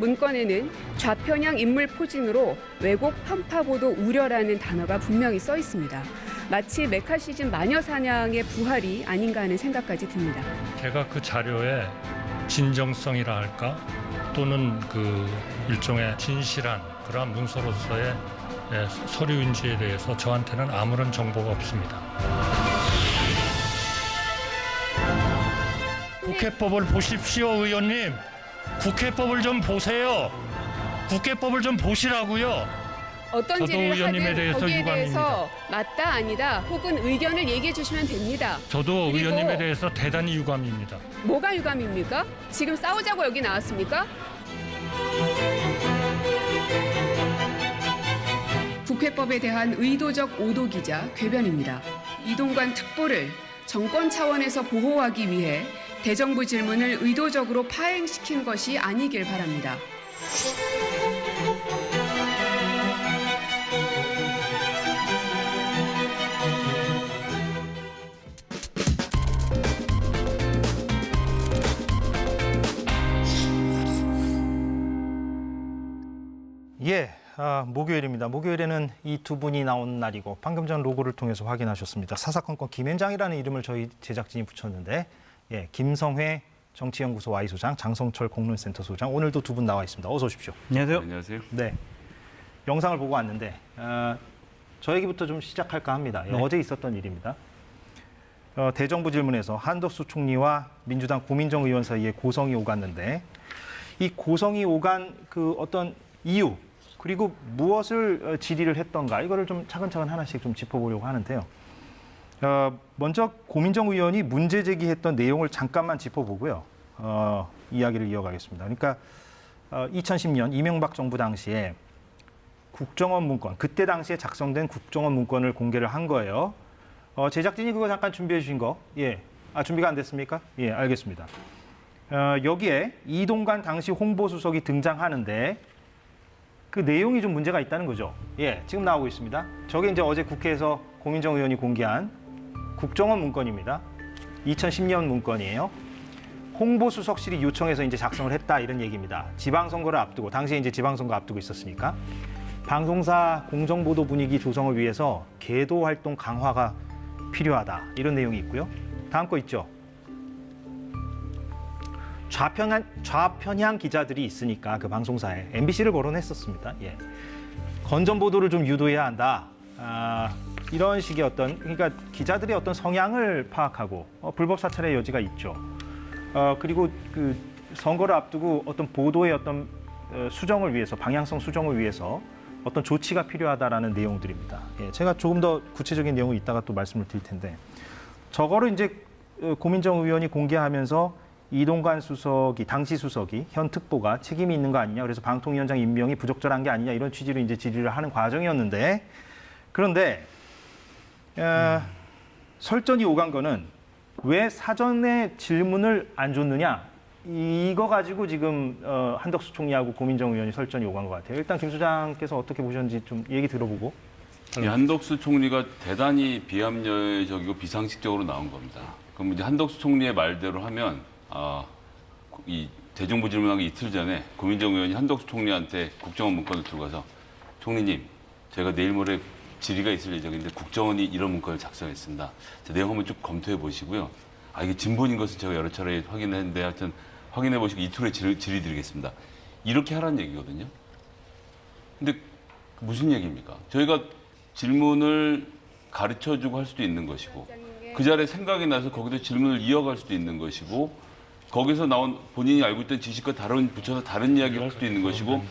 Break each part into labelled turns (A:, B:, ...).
A: 문건에는 좌편향 인물 포진으로 왜곡 편파 보도 우려라는 단어가 분명히 써 있습니다. 마치 메카시즘 마녀 사냥의 부활이 아닌가 하는 생각까지 듭니다.
B: 제가 그 자료의 진정성이라 할까? 또는 그 일종의 진실한 그러한 문서로서의 서류인지에 대해서 저한테는 아무런 정보가 없습니다. 국회법을 보십시오, 의원님. 국회법을 좀 보세요. 국회법을 좀 보시라고요.
A: 어떤
B: 저도
A: 질의를
B: 의원님에
A: 하든
B: 대해서
A: 거기에
B: 유감입니다.
A: 대해서 맞다 아니다 혹은 의견을 얘기해 주시면 됩니다.
B: 저도
A: 그리고
B: 의원님에 대해서 대단히 유감입니다.
A: 뭐가 유감입니까? 지금 싸우자고 여기 나왔습니까? 국회법에 대한 의도적 오도기자 궤변입니다. 이동관 특보를 정권 차원에서 보호하기 위해 대정부 질문을 의도적으로 파행시킨 것이 아니길 바랍니다.
C: 목요일입니다. 목요일에는 이 두 분이 나온 날이고 방금 전 로고를 통해서 확인하셨습니다. 사사건건 김앤장이라는 이름을 저희 제작진이 붙였는데 김성회 정치연구소 Y소장, 장성철 공론센터 소장, 오늘도 두 분 나와 있습니다. 어서 오십시오.
D: 안녕하세요.
E: 안녕하세요.
C: 네, 영상을 보고 왔는데 저 얘기부터 좀 시작할까 합니다.
D: 네.
C: 어제 있었던 일입니다. 대정부 질문에서 한덕수 총리와 민주당 고민정 의원 사이에 고성이 오갔는데 이 고성이 오간 그 어떤 이유 그리고 무엇을 질의를 했던가 이거를 좀 차근차근 하나씩 좀 짚어보려고 하는데요. 먼저 고민정 의원이 문제 제기했던 내용을 잠깐만 짚어보고요. 이야기를 이어가겠습니다. 그러니까 2010년 이명박 정부 당시에 국정원 문건, 그때 당시에 작성된 국정원 문건을 공개를 한 거예요. 제작진이 그거 잠깐 준비해 주신 거. 준비가 안 됐습니까? 알겠습니다. 여기에 이동관 당시 홍보수석이 등장하는데 그 내용이 좀 문제가 있다는 거죠. 지금 나오고 있습니다. 저게 이제 어제 국회에서 고민정 의원이 공개한 국정원 문건입니다. 2010년 문건이에요. 홍보수석실이 요청해서 이제 작성을 했다 이런 얘기입니다. 지방선거를 앞두고 당시에 이제 지방선거 앞두고 있었으니까 방송사 공정보도 분위기 조성을 위해서 계도 활동 강화가 필요하다 이런 내용이 있고요. 다음 거 있죠. 좌편향 기자들이 있으니까 그 방송사에 MBC를 거론했었습니다. 건전 보도를 좀 유도해야 한다. 이런 식의 그러니까 기자들의 어떤 성향을 파악하고 불법 사찰의 여지가 있죠. 그리고 그 선거를 앞두고 어떤 보도의 어떤 수정을 위해서 방향성 수정을 위해서 어떤 조치가 필요하다라는 내용들입니다. 제가 조금 더 구체적인 내용을 이따가 또 말씀을 드릴 텐데 저거를 이제 고민정 의원이 공개하면서 이동관 수석이 당시 수석이 현 특보가 책임이 있는 거 아니냐 그래서 방통위원장 임명이 부적절한 게 아니냐 이런 취지로 이제 질의를 하는 과정이었는데 그런데 설전이 오간 거는 왜 사전에 질문을 안 줬느냐 이거 가지고 지금 한덕수 총리하고 고민정 의원이 설전이 오간 것 같아요. 일단 김 소장께서 어떻게 보셨는지 좀 얘기 들어보고.
E: 한덕수 총리가 대단히 비합리적이고 비상식적으로 나온 겁니다. 그럼 이제 한덕수 총리의 말대로 하면 이 대정부 질문하기 이틀 전에 고민정 의원이 한덕수 총리한테 국정원 문건을 들고 가서 총리님, 제가 내일 모레 질의가 있을 예정인데 국정원이 이런 문건을 작성했습니다. 내용 한번 쭉 검토해 보시고요. 이게 진본인 것은 제가 여러 차례 확인했는데 하여튼 확인해 보시고 이틀에 질의 드리겠습니다. 이렇게 하라는 얘기거든요. 근데 무슨 얘기입니까? 저희가 질문을 가르쳐주고 할 수도 있는 것이고 그 자리에 생각이 나서 거기서 질문을 이어갈 수도 있는 것이고 거기서 나온 본인이 알고 있던 지식과 붙여서 다른 이야기를 할 수도 있는 것이고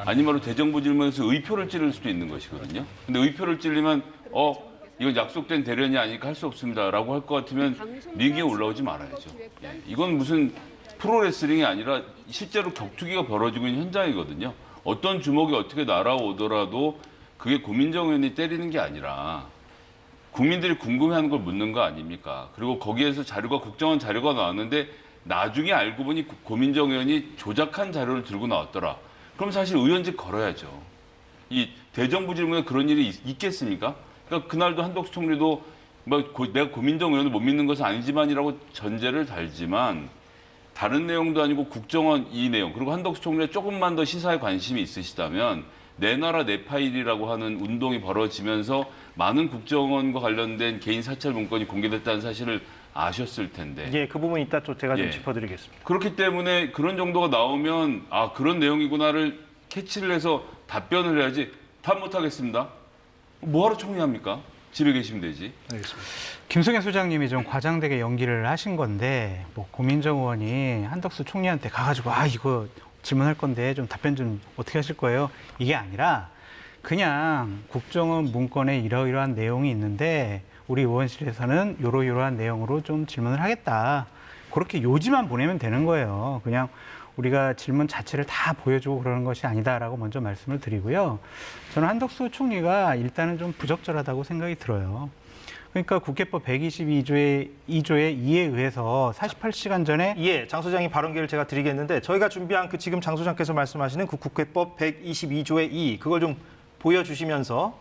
E: 아니면 대정부 질문에서 의표를 찌를 수도 있는 것이거든요. 근데 의표를 찌르면 이건 약속된 대련이 아니니까 할 수 없습니다라고 할 것 같으면 리그에 올라오지 말아야죠. 이건 무슨 프로레슬링이 아니라 실제로 격투기가 벌어지고 있는 현장이거든요. 어떤 주먹이 어떻게 날아오더라도 그게 고민정 의원이 때리는 게 아니라 국민들이 궁금해하는 걸 묻는 거 아닙니까? 그리고 거기에서 국정원 자료가 나왔는데 나중에 알고 보니 고민정 의원이 조작한 자료를 들고 나왔더라. 그럼 사실 의원직 걸어야죠. 이 대정부 질문에 그런 일이 있겠습니까? 그러니까 그날도 한덕수 총리도 내가 고민정 의원을 못 믿는 것은 아니지만이라고 전제를 달지만 다른 내용도 아니고 국정원 이 내용 그리고 한덕수 총리가 조금만 더 시사에 관심이 있으시다면 내 나라 내 파일이라고 하는 운동이 벌어지면서 많은 국정원과 관련된 개인 사찰 문건이 공개됐다는 사실을 아셨을 텐데.
C: 예, 그 부분 이따 또 제가 좀
E: 예.
C: 짚어드리겠습니다.
E: 그렇기 때문에 그런 정도가 나오면 아 그런 내용이구나를 캐치를 해서 답변을 해야지. 답 못하겠습니다. 뭐하러 총리합니까? 집에 계시면 되지.
C: 알겠습니다.
D: 김성애 소장님이 좀 과장되게 연기를 하신 건데 뭐 고민정 의원이 한덕수 총리한테 가가지고 이거 질문할 건데 좀 답변 좀 어떻게 하실 거예요? 이게 아니라 그냥 국정원 문건에 이러이러한 내용이 있는데 우리 의원실에서는 이러이러한 내용으로 좀 질문을 하겠다. 그렇게 요지만 보내면 되는 거예요. 그냥 우리가 질문 자체를 다 보여주고 그러는 것이 아니다라고 먼저 말씀을 드리고요. 저는 한덕수 총리가 일단은 좀 부적절하다고 생각이 들어요. 그러니까 국회법 122조의 2조에 의해서 48시간 전에
C: 예, 장 소장이 발언 기회를 제가 드리겠는데 저희가 준비한 그 지금 장 소장께서 말씀하시는 그 국회법 122조의 2 그걸 좀 보여주시면서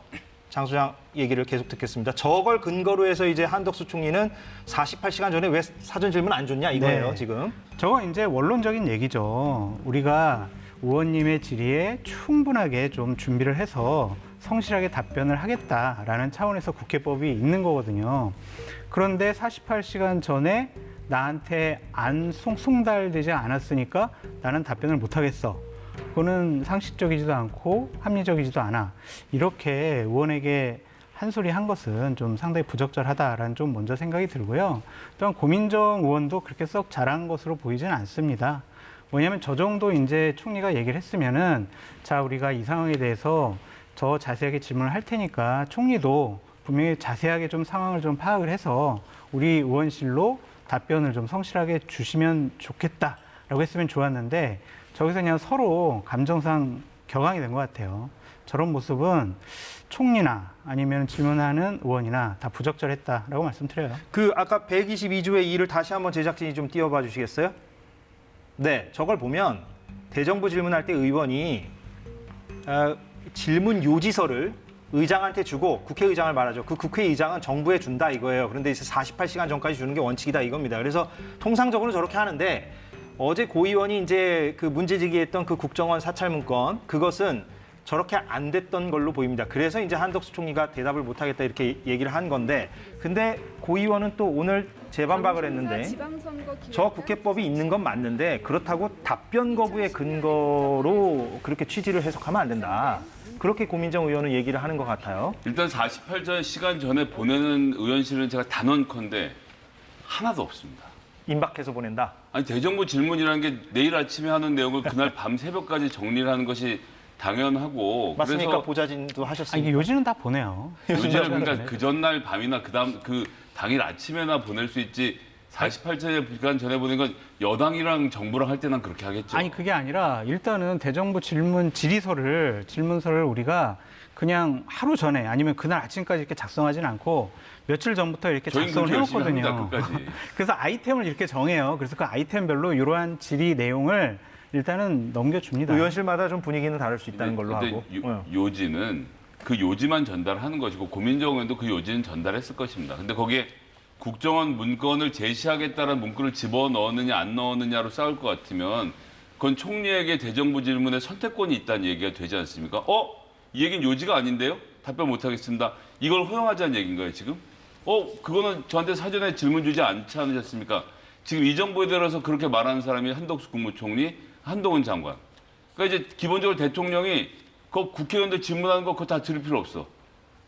C: 장 소장 얘기를 계속 듣겠습니다. 저걸 근거로 해서 이제 한덕수 총리는 48시간 전에 왜 사전 질문 안 줬냐 이거예요,
D: 네.
C: 지금.
D: 저거 이제 원론적인 얘기죠. 우리가 의원님의 질의에 충분하게 좀 준비를 해서 성실하게 답변을 하겠다라는 차원에서 국회법이 있는 거거든요. 그런데 48시간 전에 나한테 안 송달되지 않았으니까 나는 답변을 못 하겠어. 그거는 상식적이지도 않고 합리적이지도 않아. 이렇게 의원에게 한 소리 한 것은 좀 상당히 부적절하다라는 좀 먼저 생각이 들고요. 또한 고민정 의원도 그렇게 썩 잘한 것으로 보이지는 않습니다. 왜냐하면 저 정도 이제 총리가 얘기를 했으면은 자 우리가 이 상황에 대해서 더 자세하게 질문을 할 테니까 총리도 분명히 자세하게 좀 상황을 좀 파악을 해서 우리 의원실로 답변을 좀 성실하게 주시면 좋겠다라고 했으면 좋았는데 저기서 그냥 서로 감정상 격앙이 된 것 같아요. 저런 모습은 총리나 아니면 질문하는 의원이나 다 부적절했다라고 말씀드려요.
C: 그 아까 122조의 2를 다시 한번 제작진이 좀 띄워봐 주시겠어요? 네, 저걸 보면 대정부 질문할 때 의원이 질문 요지서를 의장한테 주고 국회의장을 말하죠. 그 국회의장은 정부에 준다 이거예요. 그런데 이제 48시간 전까지 주는 게 원칙이다 이겁니다. 그래서 통상적으로는 저렇게 하는데 어제 고 의원이 이제 그 문제 제기했던 그 국정원 사찰 문건 그것은 저렇게 안 됐던 걸로 보입니다. 그래서 이제 한덕수 총리가 대답을 못 하겠다 이렇게 얘기를 한 건데 근데 고 의원은 또 오늘 재반박을 했는데 저 국회법이 있는 건 맞는데 그렇다고 답변 거부의 근거로 그렇게 취지를 해석하면 안 된다. 그렇게 고민정 의원은 얘기를 하는 것 같아요.
E: 일단 48시간 전에 보내는 의원실은 제가 단언컨대 하나도 없습니다.
C: 임박해서 보낸다.
E: 아니 대정부 질문이라는 게 내일 아침에 하는 내용을 그날 밤 새벽까지 정리를 하는 것이 당연하고
C: 맞습니까?
E: 그래서
C: 보좌진도 하셨습니까?
D: 이게 요지는 다 보내요.
E: 요즘은 그러니까 그 전날 밤이나 그다음 그 당일 아침에나 보낼 수 있지 48시간 전에 보낸 건 여당이랑 정부랑 할 때는 그렇게 하겠죠.
D: 아니 그게 아니라 일단은 대정부 질문서를 우리가 그냥 하루 전에 아니면 그날 아침까지 이렇게 작성하진 않고 며칠 전부터 이렇게
E: 저희는
D: 작성을
E: 그렇게 열심히
D: 해놓거든요.
E: 합니다, 끝까지.
D: 그래서 아이템을 이렇게 정해요. 그래서 그 아이템별로 이러한 질의 내용을 일단은 넘겨줍니다.
C: 의원실마다 좀 분위기는 다를 수 있다는 걸로
E: 근데
C: 하고.
E: 요지는 그 요지만 전달하는 것이고 고민정 의원도 그 요지는 전달했을 것입니다. 근데 거기에 국정원 문건을 제시하겠다는 문구를 집어넣었느냐 안 넣었느냐로 싸울 것 같으면 그건 총리에게 대정부 질문에 선택권이 있다는 얘기가 되지 않습니까? 이 얘기는 요지가 아닌데요? 답변 못하겠습니다. 이걸 허용하자는 얘기인가요, 지금? 그거는 저한테 사전에 질문 주지 않지 않으셨습니까? 지금 이 정부에 들어서 그렇게 말하는 사람이 한덕수 국무총리, 한동훈 장관. 그러니까 이제 기본적으로 대통령이 그 국회의원들 질문하는 거 그거 다 들을 필요 없어.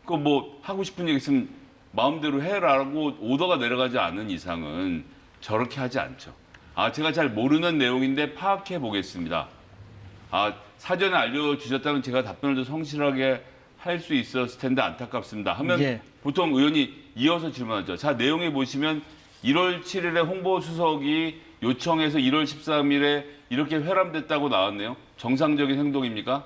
E: 그거 뭐 하고 싶은 얘기 있으면 마음대로 해라라고 오더가 내려가지 않은 이상은 저렇게 하지 않죠. 제가 잘 모르는 내용인데 파악해 보겠습니다. 사전에 알려주셨다면 제가 답변을 더 성실하게 할 수 있었을 텐데 안타깝습니다. 하면
C: 예.
E: 보통 의원이 이어서 질문하죠. 자, 내용에 보시면 1월 7일에 홍보수석이 요청해서 1월 13일에 이렇게 회람됐다고 나왔네요. 정상적인 행동입니까?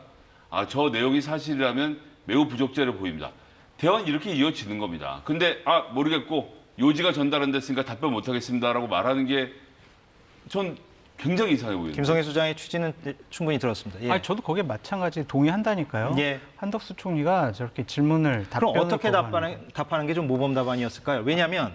E: 저 내용이 사실이라면 매우 부적절해 보입니다. 대화는 이렇게 이어지는 겁니다. 근데 모르겠고 요지가 전달 안 됐으니까 답변 못하겠습니다라고 말하는 게 전 굉장히 이상해 보입니다.
C: 김성애 소장의 취지는 충분히 들었습니다. 예.
D: 저도 거기에 마찬가지 동의한다니까요.
C: 예.
D: 한덕수 총리가 저렇게 질문을
C: 그럼
D: 답변을
C: 어떻게
D: 거부하는
C: 답하는 게 좀 모범 답안이었을까요? 왜냐하면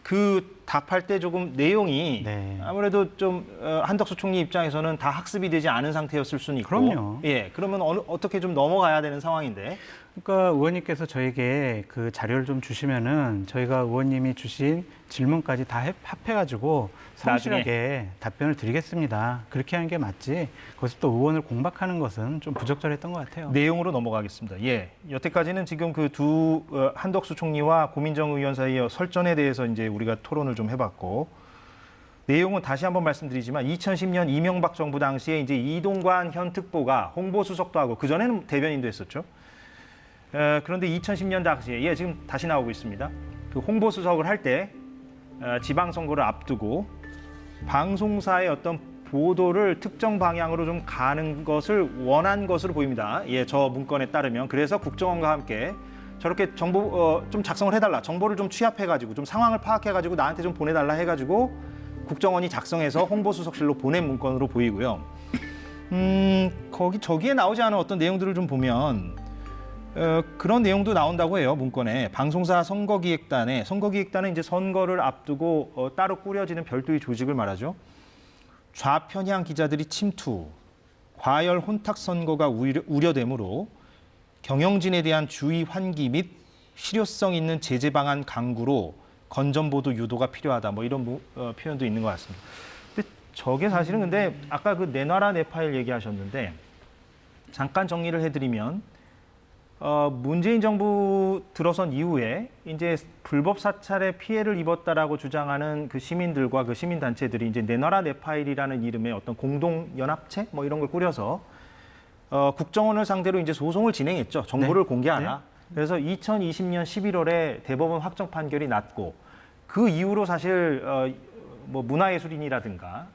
C: 그 답할 때 조금 내용이
D: 네.
C: 아무래도 좀 한덕수 총리 입장에서는 다 학습이 되지 않은 상태였을 수는 있고.
D: 그럼요.
C: 예, 그러면 어떻게 좀 넘어가야 되는 상황인데.
D: 그러니까 의원님께서 저에게 그 자료를 좀 주시면은 저희가 의원님이 주신 질문까지 다 합해가지고 성실하게 답변을 드리겠습니다. 그렇게 하는 게 맞지. 거기서 또 의원을 공박하는 것은 좀 부적절했던 것 같아요.
C: 내용으로 넘어가겠습니다. 예, 여태까지는 지금 그 두 한덕수 총리와 고민정 의원 사이의 설전에 대해서 이제 우리가 토론을 좀 해봤고, 내용은 다시 한번 말씀드리지만 2010년 이명박 정부 당시에 이제 이동관 현 특보가 홍보수석도 하고 그 전에는 대변인도 했었죠. 그런데 2010년 당시에 지금 다시 나오고 있습니다. 그 홍보수석을 할 때 지방선거를 앞두고 방송사의 어떤 보도를 특정 방향으로 좀 가는 것을 원한 것으로 보입니다. 저 문건에 따르면. 그래서 국정원과 함께 저렇게 정보 좀 작성을 해달라. 정보를 좀 취합해가지고 좀 상황을 파악해가지고 나한테 좀 보내달라 해가지고 국정원이 작성해서 홍보수석실로 보낸 문건으로 보이고요. 저기에 나오지 않은 어떤 내용들을 좀 보면 그런 내용도 나온다고 해요. 문건에. 방송사 선거기획단은 이제 선거를 앞두고 따로 꾸려지는 별도의 조직을 말하죠. 좌편향 기자들이 침투, 과열 혼탁 선거가 우려되므로 경영진에 대한 주의 환기 및 실효성 있는 제재 방안 강구로 건전보도 유도가 필요하다. 뭐 이런 표현도 있는 것 같습니다. 근데 저게 사실은 근데 아까 그 내놔라 내 파일 얘기하셨는데 잠깐 정리를 해드리면 문재인 정부 들어선 이후에 이제 불법 사찰에 피해를 입었다라고 주장하는 그 시민들과 그 시민단체들이 이제 내놔라 내 파일이라는 이름의 어떤 공동연합체 뭐 이런 걸 꾸려서 국정원을 상대로 이제 소송을 진행했죠. 정보를 공개하라.
D: 네.
C: 그래서 2020년 11월에 대법원 확정 판결이 났고 그 이후로 사실 뭐 문화예술인이라든가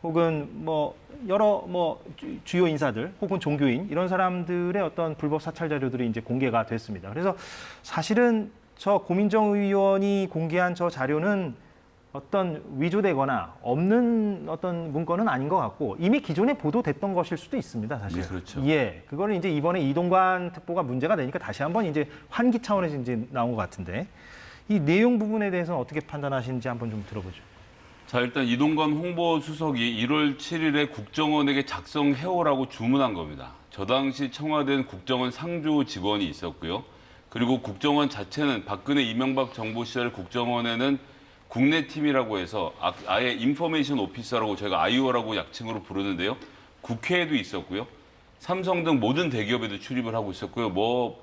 C: 혹은 뭐 여러 뭐 주요 인사들 혹은 종교인 이런 사람들의 어떤 불법 사찰 자료들이 이제 공개가 됐습니다. 그래서 사실은 저 고민정 의원이 공개한 저 자료는 어떤 위조되거나 없는 어떤 문건은 아닌 것 같고 이미 기존에 보도됐던 것일 수도 있습니다, 사실.
E: 네, 그렇죠.
C: 그거는 이제 이번에 이동관 특보가 문제가 되니까 다시 한번 이제 환기 차원에서 이제 나온 것 같은데 이 내용 부분에 대해서는 어떻게 판단하시는지 한번 좀 들어보죠.
E: 자, 일단 이동관 홍보수석이 1월 7일에 국정원에게 작성해오라고 주문한 겁니다. 저 당시 청와대는 국정원 상주 직원이 있었고요. 그리고 국정원 자체는 박근혜 이명박 정부 시절 국정원에는 국내 팀이라고 해서 아예 인포메이션 오피서라고 저희가 아이오라고 약칭으로 부르는데요. 국회에도 있었고요. 삼성 등 모든 대기업에도 출입을 하고 있었고요. 뭐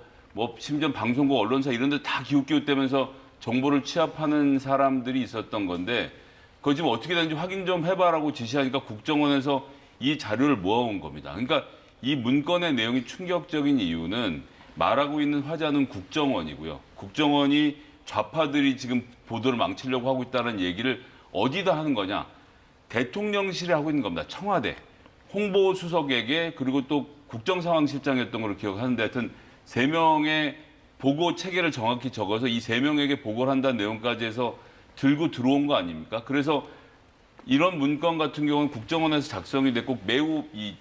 E: 심지어 방송국, 언론사 이런 데 다 기웃기웃대면서 정보를 취합하는 사람들이 있었던 건데 그거 지금 어떻게 되는지 확인 좀 해봐라고 지시하니까 국정원에서 이 자료를 모아온 겁니다. 그러니까 이 문건의 내용이 충격적인 이유는 말하고 있는 화자는 국정원이고요. 국정원이 좌파들이 지금 보도를 망치려고 하고 있다는 얘기를 어디다 하는 거냐. 대통령실에 하고 있는 겁니다. 청와대, 홍보수석에게 그리고 또 국정상황실장이었던 걸로 기억하는데 하여튼 3명의 보고 체계를 정확히 적어서 이 3명에게 보고를 한다는 내용까지 해서 들고 들어온 거 아닙니까? 그래서 이런 문건 같은 경우는 국정원에서 작성이 됐고 매우 이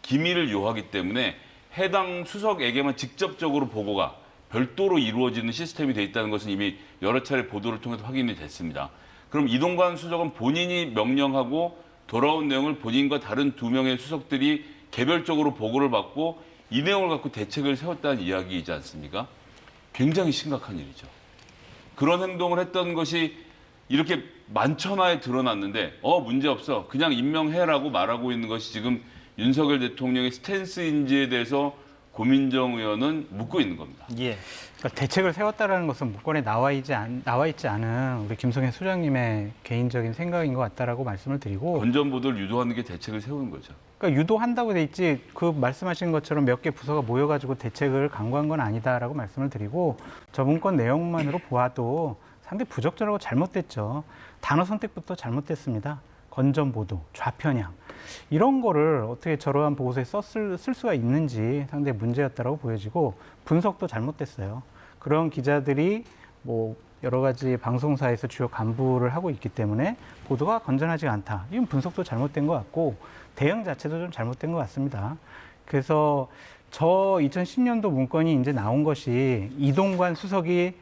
E: 기밀을 요하기 때문에 해당 수석에게만 직접적으로 보고가 별도로 이루어지는 시스템이 돼 있다는 것은 이미 여러 차례 보도를 통해서 확인이 됐습니다. 그럼 이동관 수석은 본인이 명령하고 돌아온 내용을 본인과 다른 2명의 수석들이 개별적으로 보고를 받고 이 내용을 갖고 대책을 세웠다는 이야기이지 않습니까? 굉장히 심각한 일이죠. 그런 행동을 했던 것이 이렇게 만천하에 드러났는데 문제없어. 그냥 임명해라고 말하고 있는 것이 지금 윤석열 대통령의 스탠스인지에 대해서 고민정 의원은 묻고 있는 겁니다.
D: 그러니까 대책을 세웠다라는 것은 문건에 나와 있지 않은 우리 김성애 소장님의 개인적인 생각인 것 같다라고 말씀을 드리고
E: 건전보도를 유도하는 게 대책을 세우는 거죠.
D: 그러니까 유도한다고 돼 있지 그 말씀하신 것처럼 몇 개 부서가 모여가지고 대책을 강구한 건 아니다라고 말씀을 드리고 저 문건 내용만으로 보아도 상당히 부적절하고 잘못됐죠. 단어 선택부터 잘못됐습니다. 건전보도, 좌편향 이런 거를 어떻게 저러한 보고서에 쓸 수가 있는지 상당히 문제였다고 보여지고 분석도 잘못됐어요. 그런 기자들이 뭐 여러 가지 방송사에서 주요 간부를 하고 있기 때문에 보도가 건전하지 않다. 이건 분석도 잘못된 것 같고 대응 자체도 좀 잘못된 것 같습니다. 그래서 저 2010년도 문건이 이제 나온 것이 이동관 수석이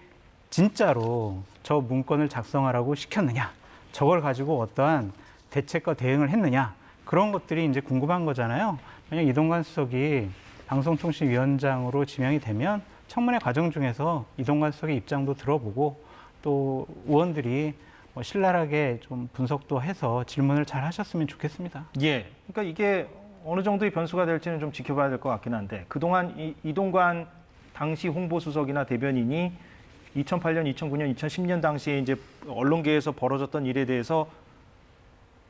D: 진짜로 저 문건을 작성하라고 시켰느냐, 저걸 가지고 어떠한 대책과 대응을 했느냐, 그런 것들이 이제 궁금한 거잖아요. 만약 이동관 수석이 방송통신위원장으로 지명이 되면 청문회 과정 중에서 이동관 수석의 입장도 들어보고 또 의원들이 신랄하게 좀 분석도 해서 질문을 잘 하셨으면 좋겠습니다.
C: 예. 그러니까 이게 어느 정도의 변수가 될지는 좀 지켜봐야 될 것 같긴 한데 그동안 이동관 당시 홍보수석이나 대변인이 2008년, 2009년, 2010년 당시에 이제 언론계에서 벌어졌던 일에 대해서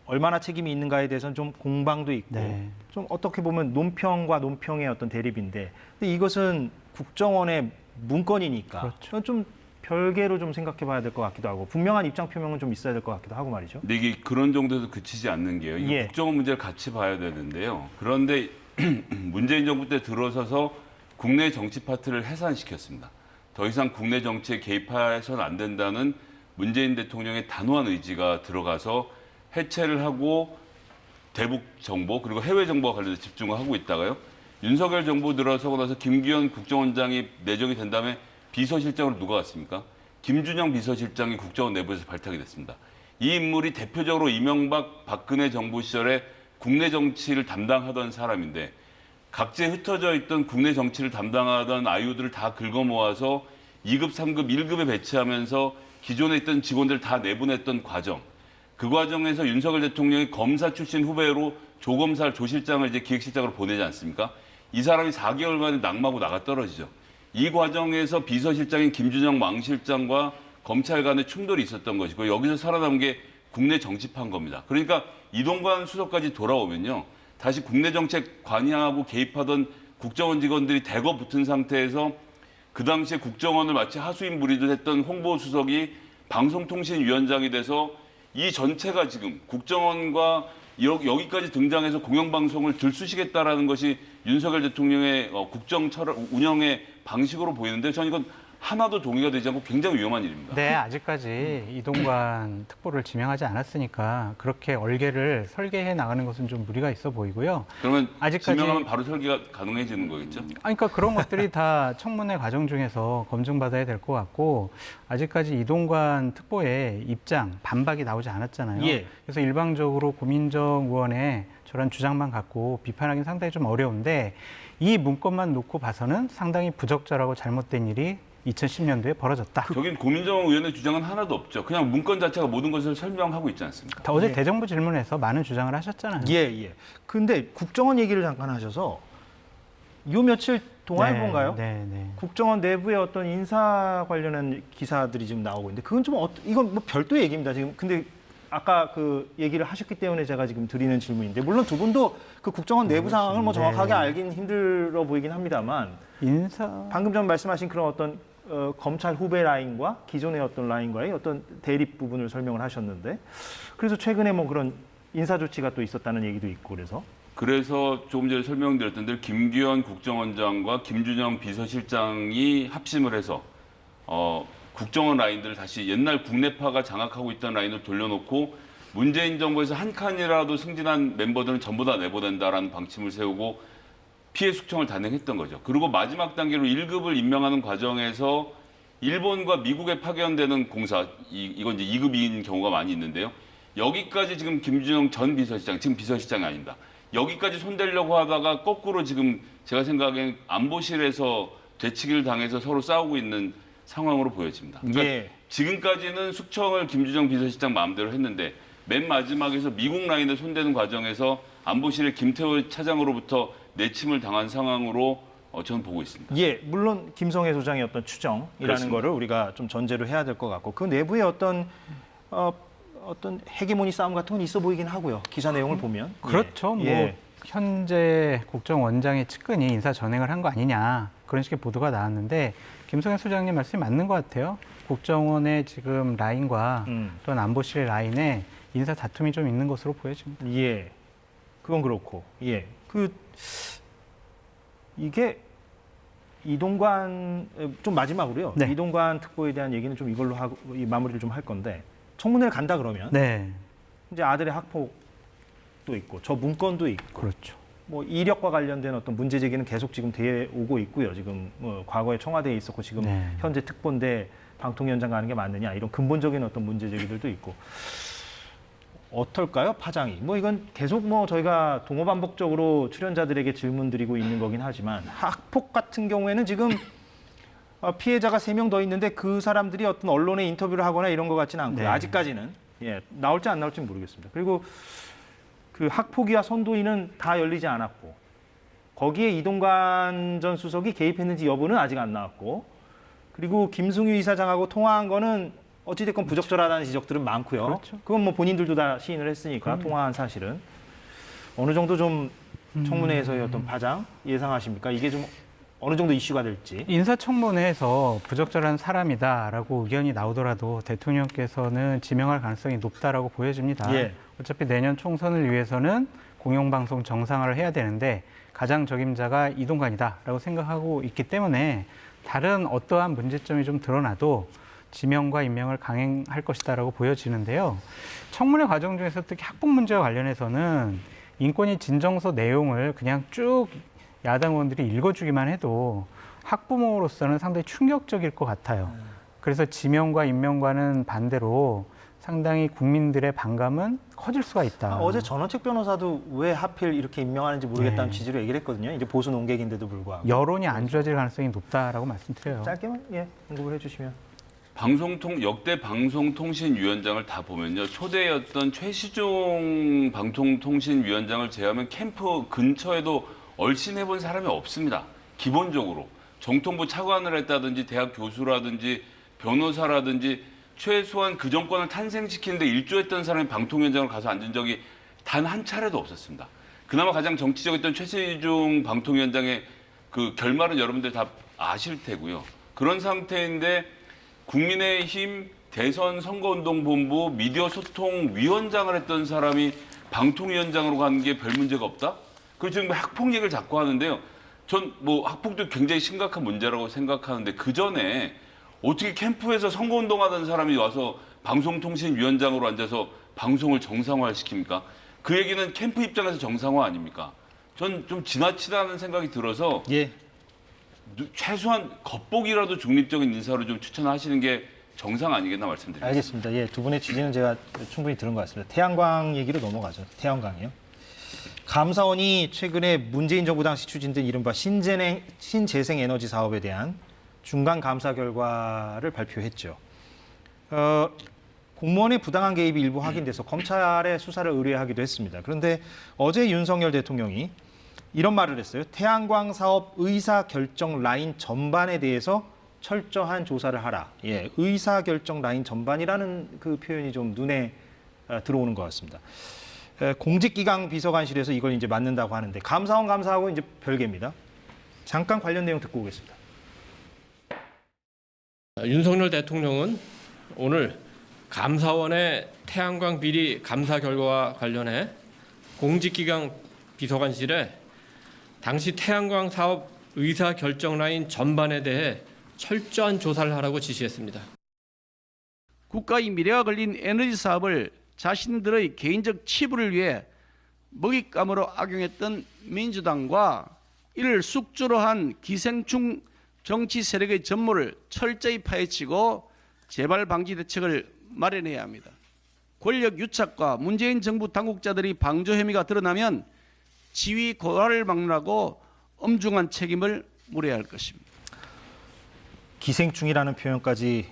C: 얼마나 책임이 있는가에 대해서는 좀 공방도 있고
D: 네.
C: 좀 어떻게 보면 논평과 논평의 어떤 대립인데 근데 이것은 국정원의 문건이니까
D: 그렇죠.
C: 좀 별개로 좀 생각해 봐야 될 것 같기도 하고 분명한 입장 표명은 좀 있어야 될 것 같기도 하고 말이죠.
E: 근데 이게 그런 정도에서 그치지 않는 게요. 이
C: 예.
E: 국정원 문제를 같이 봐야 되는데요. 그런데 문재인 정부 때 들어서서 국내 정치 파트를 해산시켰습니다. 더 이상 국내 정치에 개입해서는 안 된다는 문재인 대통령의 단호한 의지가 들어가서 해체를 하고 대북 정보 그리고 해외 정보와 관련해서 집중을 하고 있다가요. 윤석열 정부 들어서고 나서 김기현 국정원장이 내정이 된 다음에 비서실장으로 누가 왔습니까? 김준영 비서실장이 국정원 내부에서 발탁이 됐습니다. 이 인물이 대표적으로 이명박, 박근혜 정부 시절에 국내 정치를 담당하던 사람인데 각지에 흩어져 있던 국내 정치를 담당하던 아이들을 다 긁어 모아서 2급, 3급, 1급에 배치하면서 기존에 있던 직원들 다 내보냈던 과정. 그 과정에서 윤석열 대통령이 검사 출신 후배로 조검사, 조실장을 이제 기획실장으로 보내지 않습니까? 이 사람이 4개월 만에 낙마하고 나가 떨어지죠. 이 과정에서 비서실장인 김준영 망실장과 검찰 간의 충돌이 있었던 것이고 여기서 살아남은 게 국내 정치파인 겁니다. 그러니까 이동관 수석까지 돌아오면요. 다시 국내 정책 관여하고 개입하던 국정원 직원들이 대거 붙은 상태에서 그 당시에 국정원을 마치 하수인 무리듯 했던 홍보수석이 방송통신위원장이 돼서 이 전체가 지금 국정원과 여기까지 등장해서 공영방송을 들쑤시겠다라는 것이 윤석열 대통령의 국정 철학 운영의 방식으로 보이는데 저는 이건 하나도 동의가 되지 않고 굉장히 위험한 일입니다.
D: 네, 아직까지 이동관 특보를 지명하지 않았으니까 그렇게 얼개를 설계해 나가는 것은 좀 무리가 있어 보이고요.
E: 그러면
D: 아직까지
E: 지명하면 바로 설계가 가능해지는 거겠죠?
D: 그러니까 그런 것들이 다 청문회 과정 중에서 검증받아야 될 것 같고 아직까지 이동관 특보의 입장, 반박이 나오지 않았잖아요.
C: 예.
D: 그래서 일방적으로 고민정 의원의 저런 주장만 갖고 비판하기는 상당히 좀 어려운데 이 문건만 놓고 봐서는 상당히 부적절하고 잘못된 일이 2010년도에 벌어졌다.
E: 저긴 고민정 의원의 주장은 하나도 없죠. 그냥 문건 자체가 모든 것을 설명하고 있지 않습니까?
D: 어제
C: 네.
D: 대정부 질문에서 많은 주장을 하셨잖아요.
C: 예, 예. 근데 국정원 얘기를 잠깐 하셔서 요 며칠 동아일보인가요?
D: 네, 네.
C: 국정원 내부의 어떤 인사 관련한 기사들이 지금 나오고 있는데 그건 좀 이건 뭐 별도의 얘기입니다. 지금 근데 아까 그 얘기를 하셨기 때문에 제가 지금 드리는 질문인데 물론 두 분도 그 국정원 내부 상황을 뭐 정확하게
D: 네.
C: 알긴 힘들어 보이긴 합니다만 방금 전 말씀하신 그런 어떤 검찰 후배 라인과 기존의 어떤 라인과의 어떤 대립 부분을 설명을 하셨는데 그래서 최근에 뭐 그런 인사 조치가 또 있었다는 얘기도 있고
E: 그래서 조금 전에 설명드렸던 대로 김기현 국정원장과 김준영 비서실장이 합심을 해서 국정원 라인들을 다시 옛날 국내파가 장악하고 있던 라인을 돌려놓고 문재인 정부에서 한 칸이라도 승진한 멤버들은 전부 다 내보낸다라는 방침을 세우고 피해 숙청을 단행했던 거죠. 그리고 마지막 단계로 1급을 임명하는 과정에서 일본과 미국에 파견되는 공사, 이건 이제 2급인 경우가 많이 있는데요. 여기까지 지금 김준영 전 비서실장, 지금 비서실장이 아닙니다. 여기까지 손대려고 하다가 거꾸로 지금 제가 생각엔 안보실에서 되치기를 당해서 서로 싸우고 있는 상황으로 보여집니다. 그러니까
C: 예.
E: 지금까지는 숙청을 김준영 비서실장 마음대로 했는데 맨 마지막에서 미국 라인에 손대는 과정에서 안보실의 김태호 차장으로부터 내침을 당한 상황으로 저는 보고 있습니다.
C: 예, 물론 김성애 소장의 어떤 추정이라는
E: 그렇습니다.
C: 거를 우리가 좀 전제로 해야 될 것 같고 그 내부에 어떤 헤게모니 싸움 같은 건 있어 보이긴 하고요. 기사 내용을 보면.
D: 그렇죠.
C: 예.
D: 뭐 현재 국정원장의 측근이 인사 전행을 한 거 아니냐 그런 식의 보도가 나왔는데 김성현 소장님 말씀이 맞는 것 같아요. 국정원의 지금 라인과 또는 안보실의 라인에 인사 다툼이 좀 있는 것으로 보여집니다.
C: 예, 그건 그렇고, 예, 이게 이동관 좀 마지막으로요.
D: 네.
C: 이동관 특보에 대한 얘기는 좀 이걸로 하고 이 마무리를 좀 할 건데 청문회를 간다 그러면
D: 네,
C: 이제 아들의 학폭도 있고 저 문건도 있고
D: 그렇죠.
C: 뭐 이력과 관련된 어떤 문제 제기는 계속 지금 돼 오고 있고요. 지금 뭐 과거에 청와대에 있었고 지금
D: 네.
C: 현재 특보인데 방통위원장 가는 게 맞느냐 이런 근본적인 어떤 문제 제기들도 있고 어떨까요? 파장이. 뭐 이건 계속 뭐 저희가 동호반복적으로 출연자들에게 질문 드리고 있는 거긴 하지만 학폭 같은 경우에는 지금 피해자가 3명 더 있는데 그 사람들이 어떤 언론에 인터뷰를 하거나 이런 것 같지는 않고요.
D: 네.
C: 아직까지는. 예, 나올지 안 나올지 모르겠습니다. 그리고 그 학폭위와 선도위는 다 열리지 않았고 거기에 이동관 전 수석이 개입했는지 여부는 아직 안 나왔고 그리고 김승유 이사장하고 통화한 거는 어찌됐건 부적절하다는 지적들은 많고요.
D: 그렇죠.
C: 그건 뭐 본인들도 다 시인을 했으니까 통화한 사실은. 어느 정도 좀 청문회에서의 어떤 파장 예상하십니까? 이게 좀 어느 정도 이슈가 될지.
D: 인사청문회에서 부적절한 사람이다라고 의견이 나오더라도 대통령께서는 지명할 가능성이 높다라고 보여집니다.
C: 예.
D: 어차피 내년 총선을 위해서는 공영방송 정상화를 해야 되는데 가장 적임자가 이동관이다라고 생각하고 있기 때문에 다른 어떠한 문제점이 좀 드러나도 지명과 임명을 강행할 것이다라고 보여지는데요. 청문회 과정 중에서 특히 학폭 문제와 관련해서는 인권위 진정서 내용을 그냥 쭉 야당 의원들이 읽어주기만 해도 학부모로서는 상당히 충격적일 것 같아요. 그래서 지명과 임명과는 반대로 상당히 국민들의 반감은 커질 수가 있다.
C: 어제 전원책 변호사도 왜 하필 이렇게 임명하는지 모르겠다는
D: 네.
C: 취지로 얘기를 했거든요. 이제 보수 논객인데도 불구하고.
D: 여론이 안 좋아질 가능성이 높다라고 말씀드려요.
C: 짧게만 언급을 해주시면.
E: 역대 방송통신위원장을 다 보면요. 초대였던 최시중 방송통신위원장을 제외하면 캠프 근처에도 얼씬해본 사람이 없습니다. 기본적으로. 정통부 차관을 했다든지 대학 교수라든지 변호사라든지 최소한 그 정권을 탄생시키는데 일조했던 사람이 방통위원장으로 가서 앉은 적이 단 한 차례도 없었습니다. 그나마 가장 정치적이었던 최시중 방통위원장의 그 결말은 여러분들 다 아실 테고요. 그런 상태인데 국민의힘 대선 선거운동본부 미디어 소통위원장을 했던 사람이 방통위원장으로 가는 게 별 문제가 없다? 그리고 지금 학폭 얘기를 자꾸 하는데요. 전 뭐 학폭도 굉장히 심각한 문제라고 생각하는데 그 전에 어떻게 캠프에서 선거운동하던 사람이 와서 방송통신위원장으로 앉아서 방송을 정상화시킵니까? 그 얘기는 캠프 입장에서 정상화 아닙니까? 전 좀 지나치다는 생각이 들어서
C: 예.
E: 최소한 겉보기라도 중립적인 인사로 좀 추천하시는 게 정상 아니겠나 말씀드립니다.
C: 알겠습니다. 예, 두 분의 취지는 제가 충분히 들은 것 같습니다. 태양광 얘기로 넘어가죠. 태양광이요. 감사원이 최근에 문재인 정부 당시 추진된 이른바 신재생에너지 사업에 대한 중간 감사 결과를 발표했죠. 공무원의 부당한 개입이 일부 확인돼서 검찰의 수사를 의뢰하기도 했습니다. 그런데 어제 윤석열 대통령이 이런 말을 했어요. 태양광 사업 의사결정 라인 전반에 대해서 철저한 조사를 하라. 예, 의사결정 라인 전반이라는 그 표현이 좀 눈에 들어오는 것 같습니다. 공직기강 비서관실에서 이걸 이제 맡는다고 하는데 감사원 감사하고 이제 별개입니다. 잠깐 관련 내용 듣고 오겠습니다.
F: 윤석열 대통령은 오늘 감사원의 태양광 비리 감사 결과와 관련해 공직기강 비서관실에 당시 태양광 사업 의사결정 라인 전반에 대해 철저한 조사를 하라고 지시했습니다.
G: 국가의 미래가 걸린 에너지 사업을 자신들의 개인적 치부를 위해 먹잇감으로 악용했던 민주당과 이를 숙주로 한 기생충 정치 세력의 전모를 철저히 파헤치고 재발 방지 대책을 마련해야 합니다. 권력 유착과 문재인 정부 당국자들이 방조 혐의가 드러나면 지위 고하를 막론하고 엄중한 책임을 물어야 할 것입니다.
C: 기생충이라는 표현까지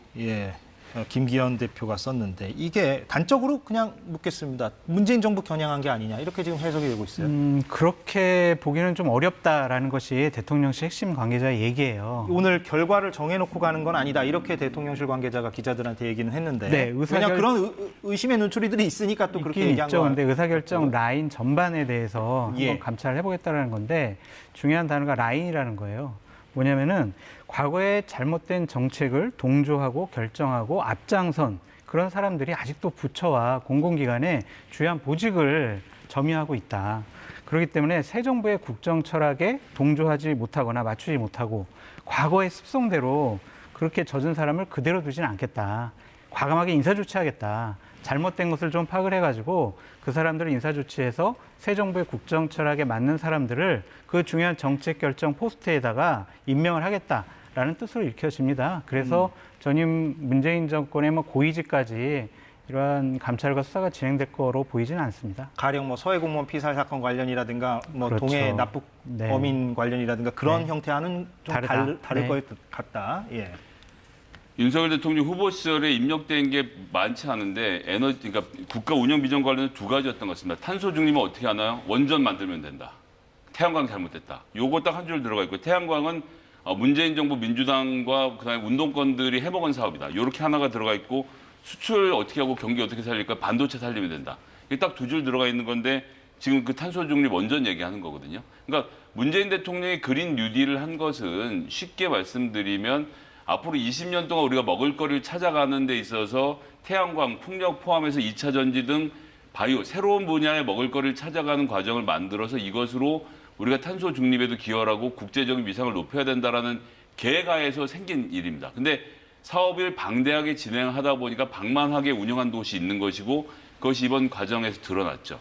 C: 김기현 대표가 썼는데 이게 단적으로 그냥 묻겠습니다. 문재인 정부 겨냥한 게 아니냐 이렇게 지금 해석이 되고 있어요.
D: 그렇게 보기는 좀 어렵다라는 것이 대통령실 핵심 관계자의 얘기예요.
C: 오늘 결과를 정해놓고 가는 건 아니다. 이렇게 대통령실 관계자가 기자들한테 얘기는 했는데
D: 네,
C: 왜냐 그런 의심의 눈초리들이 있으니까 또 그렇게 얘기한
D: 있죠.
C: 거예요.
D: 근데 의사결정 라인 전반에 대해서
C: 예.
D: 한번 감찰을 해보겠다는 건데 중요한 단어가 라인이라는 거예요. 뭐냐면은 과거에 잘못된 정책을 동조하고 결정하고 앞장선 그런 사람들이 아직도 부처와 공공기관에 주요한 보직을 점유하고 있다. 그렇기 때문에 새 정부의 국정 철학에 동조하지 못하거나 맞추지 못하고 과거의 습성대로 그렇게 젖은 사람을 그대로 두지는 않겠다. 과감하게 인사조치하겠다. 잘못된 것을 좀 파악을 해가지고 그 사람들을 인사조치해서 새 정부의 국정 철학에 맞는 사람들을 그 중요한 정책 결정 포스트에다가 임명을 하겠다. 있다라는 뜻으로 읽혀집니다. 그래서 전임 문재인 정권의 뭐 고위직까지 이러한 감찰과 수사가 진행될 거로 보이지는 않습니다.
C: 가령 뭐 서해 공무원 피살 사건 관련이라든가 뭐
D: 그렇죠.
C: 동해 납북
D: 네.
C: 범인 관련이라든가 그런
D: 네.
C: 형태와는 좀
D: 다르다.
C: 다를
D: 네.
C: 것 같다. 예.
E: 윤석열 대통령 후보 시절에 입력된 게 많지 않은데 그러니까 국가 운영 비전 관련은 두 가지였던 것 같습니다. 탄소 중립은 어떻게 하나요? 원전 만들면 된다. 태양광 잘못됐다. 요거 딱 한 줄 들어가 있고 태양광은 문재인 정부 민주당과 그다음에 운동권들이 해먹은 사업이다. 이렇게 하나가 들어가 있고 수출 어떻게 하고 경기 어떻게 살릴까? 반도체 살리면 된다. 이게 딱 두 줄 들어가 있는 건데 지금 그 탄소 중립 원전 얘기하는 거거든요. 그러니까 문재인 대통령이 그린 뉴딜을 한 것은 쉽게 말씀드리면 앞으로 20년 동안 우리가 먹을거리를 찾아가는 데 있어서 태양광, 풍력 포함해서 2차 전지 등 바이오, 새로운 분야의 먹을거리를 찾아가는 과정을 만들어서 이것으로 우리가 탄소 중립에도 기여를 하고 국제적인 위상을 높여야 된다라는 계획하에서 생긴 일입니다. 근데 사업을 방대하게 진행하다 보니까 방만하게 운영한 곳이 있는 것이고 그것이 이번 과정에서 드러났죠.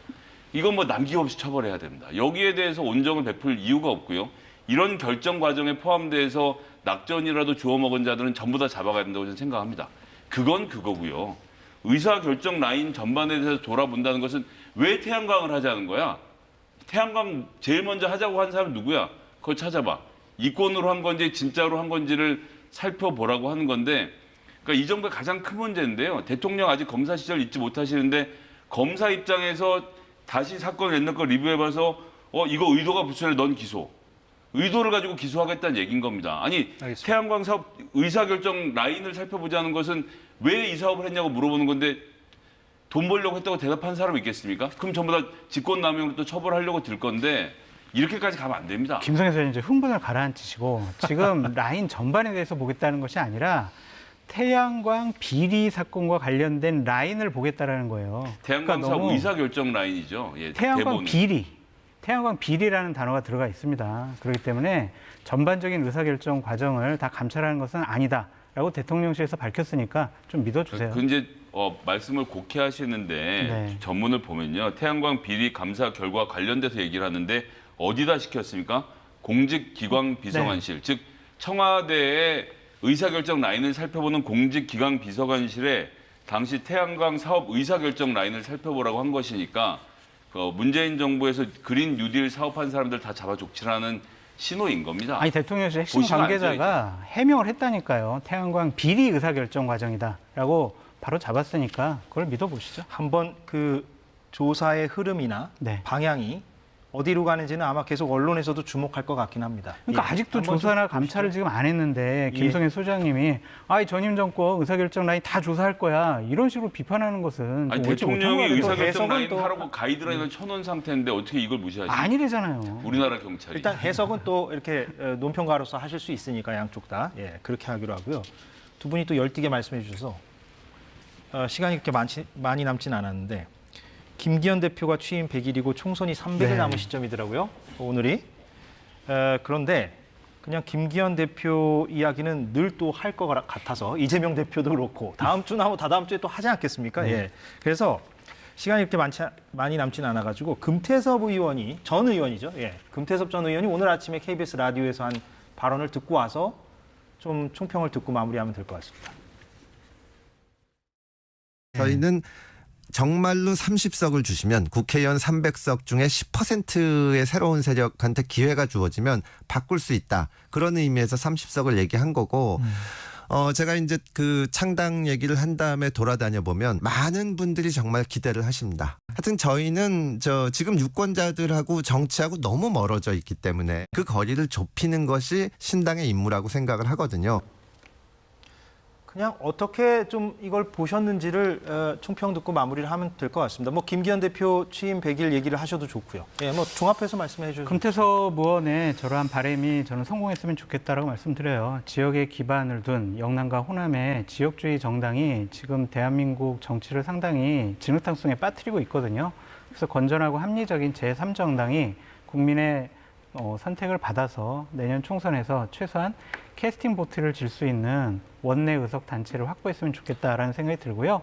E: 이건 뭐 남김없이 처벌해야 됩니다. 여기에 대해서 온정을 베풀 이유가 없고요. 이런 결정 과정에 포함돼서 낙전이라도 주워 먹은 자들은 전부 다 잡아가야 된다고 저는 생각합니다. 그건 그거고요. 의사결정 라인 전반에 대해서 돌아본다는 것은 왜 태양광을 하자는 거야? 태양광 제일 먼저 하자고 한 사람은 누구야? 그거 찾아봐. 이권으로 한 건지 진짜로 한 건지를 살펴보라고 하는 건데 그러니까 이 정부의 가장 큰 문제인데요. 대통령 아직 검사 시절 잊지 못하시는데 검사 입장에서 다시 사건 옛날 거 리뷰해봐서 이거 의도가 불순해 넌 기소. 의도를 가지고 기소하겠다는 얘기인 겁니다. 아니
C: 알겠습니다.
E: 태양광 사업 의사결정 라인을 살펴보자는 것은 왜 이 사업을 했냐고 물어보는 건데 돈 벌려고 했다고 대답한 사람이 있겠습니까? 그럼 전부 다 직권남용으로 또 처벌하려고 들 건데 이렇게까지 가면 안 됩니다.
D: 김성애 소장님 이제 흥분을 가라앉히시고 지금 라인 전반에 대해서 보겠다는 것이 아니라 태양광 비리 사건과 관련된 라인을 보겠다라는 거예요.
E: 태양광 사업
D: 너무
E: 의사결정 라인이죠. 예,
D: 태양광
E: 대본은.
D: 태양광 비리라는 단어가 들어가 있습니다. 그렇기 때문에 전반적인 의사결정 과정을 다 감찰하는 것은 아니다라고 대통령실에서 밝혔으니까 좀 믿어주세요.
E: 그 이제 말씀을 곱게 하시는데
D: 네.
E: 전문을 보면요. 태양광 비리 감사 결과 관련돼서 얘기를 하는데 어디다 시켰습니까? 공직기관비서관실.
D: 네.
E: 즉 청와대의 의사결정 라인을 살펴보는 공직기관비서관실에 당시 태양광 사업 의사결정 라인을 살펴보라고 한 것이니까 문재인 정부에서 그린 뉴딜 사업한 사람들 다 잡아 족치라는 신호인 겁니다.
D: 아니 대통령실 핵심
E: 보시면
D: 관계자가 해명을 했다니까요. 태양광 비리 의사결정 과정이다라고 바로 잡았으니까 그걸 믿어보시죠.
C: 한번 그 조사의 흐름이나
D: 네.
C: 방향이 어디로 가는지는 아마 계속 언론에서도 주목할 것 같긴 합니다.
D: 그러니까
C: 예.
D: 아직도
C: 한번
D: 조사나
C: 좀
D: 감찰을
C: 보시죠.
D: 지금 안 했는데
C: 예.
D: 김성애 소장님이 전임 정권 의사결정 라인 다 조사할 거야 이런 식으로 비판하는 것은
E: 아니
D: 좀 옳지 못한 것
E: 대통령이
D: 같아요.
E: 의사결정
C: 해석은
E: 라인
C: 또-
E: 하라고 가이드라인을 쳐놓은 상태인데 어떻게 이걸 무시하시죠?
D: 아니래잖아요.
E: 우리나라 경찰이.
C: 일단 해석은 또 이렇게 논평가로서 하실 수 있으니까 양쪽 다 그렇게 하기로 하고요. 두 분이 또 열띠게 말씀해 주셔서 시간이 그렇게 많이 남진 않았는데 김기현 대표가 취임 100일이고 총선이 300일
D: 네.
C: 남은 시점이더라고요. 오늘이. 그런데 그냥 김기현 대표 이야기는 늘 또 할 것 같아서 이재명 대표도 그렇고 다음 주나 뭐 다다음 주에 또 하지 않겠습니까? 예. 그래서 시간이 이렇게 많이 남진 않아가지고 금태섭 의원이 전 의원이죠. 예. 금태섭 전 의원이 오늘 아침에 KBS 라디오에서 한 발언을 듣고 와서 좀 총평을 듣고 마무리하면 될 것 같습니다.
H: 저희는 정말로 30석을 주시면 국회의원 300석 중에 10%의 새로운 세력한테 기회가 주어지면 바꿀 수 있다. 그런 의미에서 30석을 얘기한 거고 제가 이제 그 창당 얘기를 한 다음에 돌아다녀 보면 많은 분들이 정말 기대를 하십니다. 하여튼 저희는 지금 유권자들하고 정치하고 너무 멀어져 있기 때문에 그 거리를 좁히는 것이 신당의 임무라고 생각을 하거든요.
C: 그냥 어떻게 좀 이걸 보셨는지를 총평 듣고 마무리를 하면 될 것 같습니다. 뭐 김기현 대표 취임 100일 얘기를 하셔도 좋고요. 예, 뭐 종합해서 말씀해 주세요.
D: 금태섭 의원의 저러한 바람이 저는 성공했으면 좋겠다라고 말씀드려요. 지역에 기반을 둔 영남과 호남의 지역주의 정당이 지금 대한민국 정치를 상당히 진흙탕 속에 빠뜨리고 있거든요. 그래서 건전하고 합리적인 제3정당이 국민의 선택을 받아서 내년 총선에서 최소한 캐스팅 보트를 질 수 있는 원내 의석 단체를 확보했으면 좋겠다라는 생각이 들고요.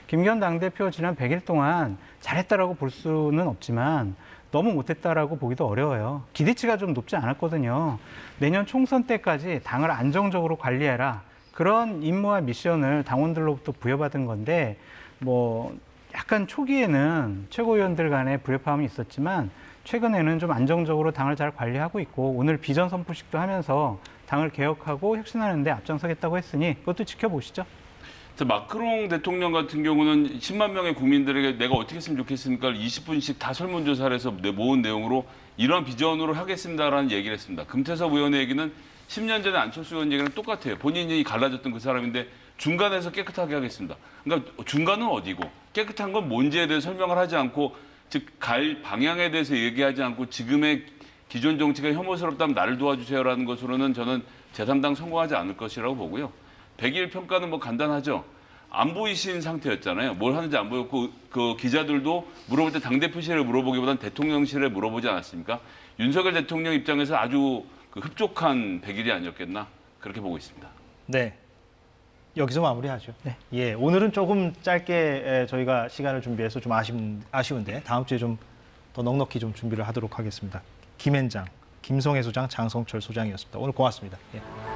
D: 김기현 당대표 지난 100일 동안 잘했다라고 볼 수는 없지만 너무 못했다라고 보기도 어려워요. 기대치가 좀 높지 않았거든요. 내년 총선 때까지 당을 안정적으로 관리해라. 그런 임무와 미션을 당원들로부터 부여받은 건데 뭐 약간 초기에는 최고위원들 간의 불협화음이 있었지만 최근에는 좀 안정적으로 당을 잘 관리하고 있고 오늘 비전 선포식도 하면서 당을 개혁하고 혁신하는 데 앞장서겠다고 했으니 그것도 지켜보시죠.
E: 마크롱 대통령 같은 경우는 10만 명의 국민들에게 내가 어떻게 했으면 좋겠습니까를 20분씩 다 설문조사를 해서 모은 내용으로 이런 비전으로 하겠습니다라는 얘기를 했습니다. 금태섭 의원의 얘기는 10년 전에 안철수 의원 얘기랑 똑같아요. 본인이 갈라졌던 그 사람인데 중간에서 깨끗하게 하겠습니다. 그러니까 중간은 어디고 깨끗한 건 뭔지에 대해서 설명을 하지 않고 즉 갈 방향에 대해서 얘기하지 않고 지금의 기존 정치가 혐오스럽다면 나를 도와주세요라는 것으로는 저는 제3당 성공하지 않을 것이라고 보고요. 100일 평가는 뭐 간단하죠. 안 보이신 상태였잖아요. 뭘 하는지 안 보였고 그 기자들도 물어볼 때 당대표실에 물어보기보다는 대통령실에 물어보지 않았습니까? 윤석열 대통령 입장에서 아주 흡족한 100일이 아니었겠나 그렇게 보고 있습니다.
C: 네. 여기서 마무리하죠.
D: 네.
C: 예, 오늘은 조금 짧게 저희가 시간을 준비해서 좀 아쉬운데 다음 주에 좀 더 넉넉히 좀 준비를 하도록 하겠습니다. 김앤장, 김성애 소장, 장성철 소장이었습니다. 오늘 고맙습니다. 예.